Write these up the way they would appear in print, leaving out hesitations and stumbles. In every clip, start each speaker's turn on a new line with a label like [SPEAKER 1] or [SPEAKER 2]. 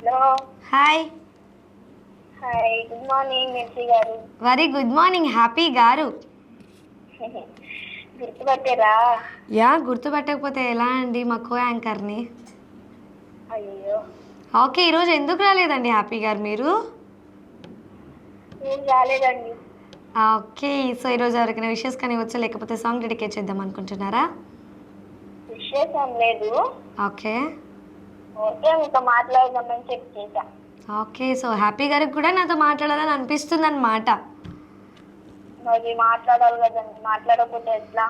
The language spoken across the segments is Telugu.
[SPEAKER 1] Hello.
[SPEAKER 2] Hi.
[SPEAKER 1] Hi, good morning mercy గారు.
[SPEAKER 2] వెరీ గుడ్ మార్నింగ్ హ్యాపీ గారు.
[SPEAKER 1] గుర్తుపట్టారా?
[SPEAKER 2] యా, గుర్తుపట్టకపోతే ఎలా అండి, మా కో యాంకర్ని.
[SPEAKER 1] అయ్యో,
[SPEAKER 2] ఓకే, ఈరోజు ఎందుకు రాలేదండి హ్యాపీ గారు మీరు?
[SPEAKER 1] ఏం రాలేదండి.
[SPEAKER 2] ఓకే, సో ఈరోజు ఎవరికైనా విషెస్ కానీ వచ్చా, లేకపోతే సాంగ్ డెడికేట్ చేద్దాం అనుకుంటున్నారా?
[SPEAKER 1] విషయం ఏం లేదు.
[SPEAKER 2] ఓకే
[SPEAKER 1] ఓకే, మీతో మాట్లాడదామని చెప్పి చేశా.
[SPEAKER 2] ఓకే, సో హ్యాపీ గారికి కూడా నాతో మాట్లాడాలని అనిపిస్తుంది అనమాట.
[SPEAKER 1] మరి మాట్లాడాలి కదండి, మాట్లాడకపోతే ఎట్లా?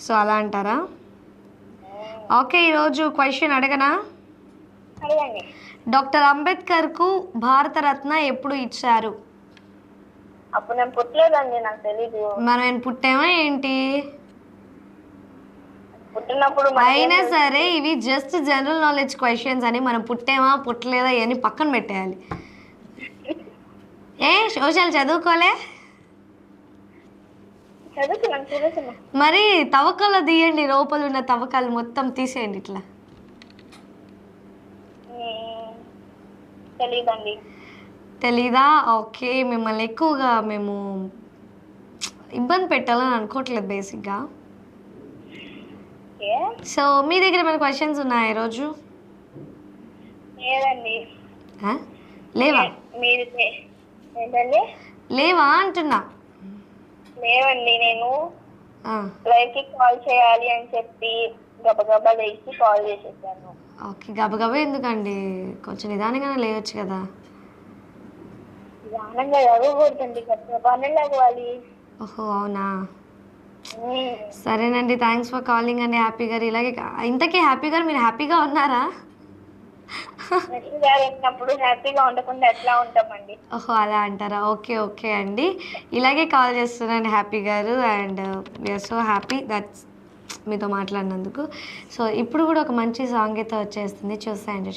[SPEAKER 2] సో అలా అంటారా? ఓకే, ఈరోజు క్వశ్చన్ అడగనా?
[SPEAKER 1] అడగండి.
[SPEAKER 2] డాక్టర్ అంబేద్కర్కు భారతరత్న ఎప్పుడు ఇచ్చారు?
[SPEAKER 1] అప్పుడు నేను పుట్టలేదండి, నాకు తెలీదు.
[SPEAKER 2] మనం పుట్టామా ఏంటి?
[SPEAKER 1] పుట్టినప్పుడు
[SPEAKER 2] అయినా సరే ఇవి జస్ట్ జనరల్ నాలెడ్జ్ క్వశ్చన్స్ అని, మనం పుట్టామా పుట్టలేదా అని పక్కన పెట్టేయాలి. ఏ సోషల్ చదువుకోలే?
[SPEAKER 1] చదువుకున్నాను.
[SPEAKER 2] మరి తవ్వకాలు తీయండి, లోపల ఉన్న తవ్వకాలు మొత్తం తీసేయండి ఇట్లా.
[SPEAKER 1] తెలీదండి.
[SPEAKER 2] తెలీదా? ఓకే, మిమ్మల్ని ఎక్కువగా మేము ఇబ్బంది పెట్టాలని అనుకోవట్లేదు బేసిక్గా. సో మీ దగ్గర ఏమైనా క్వశ్చన్స్ ఉన్నాయా ఈరోజు?
[SPEAKER 1] లేదండి.
[SPEAKER 2] లేవా?
[SPEAKER 1] మీరు ఏంటండి?
[SPEAKER 2] లేవా అంటున్నా.
[SPEAKER 1] లేవండి, నేను లైవ్కి కాల్ చేయాలి అని చెప్పి గబగబా లేచి కాల్ చేసేసాను.
[SPEAKER 2] ఓకే, గబగబా ఎందుకండి, కొంచెం నిదానంగానే లేవచ్చు కదా.
[SPEAKER 1] నిదానంగా చదవకూడదండి, గబగబానే లేవాలి.
[SPEAKER 2] ఓహో అవునా, సరేనండి. థ్యాంక్స్ ఫర్ కాలింగ్ అండి హ్యాపీ గారు. ఇలాగే ఇంతకీ హ్యాపీ గారు మీరు హ్యాపీగా ఉన్నారా?
[SPEAKER 1] వచ్చినప్పుడు హ్యాపీగా ఉండకుండా ఎట్లా ఉంటామండి?
[SPEAKER 2] ఓహో అలా అంటారా? ఓకే ఓకే అండి, ఇలాగే కాల్ చేస్తున్నాను హ్యాపీ గారు. And we are so happy that's మీతో మాట్లాడినందుకు. సో ఇప్పుడు కూడా ఒక మంచి సాంగ్ అయితే వచ్చేస్తుంది, చూసేయండి.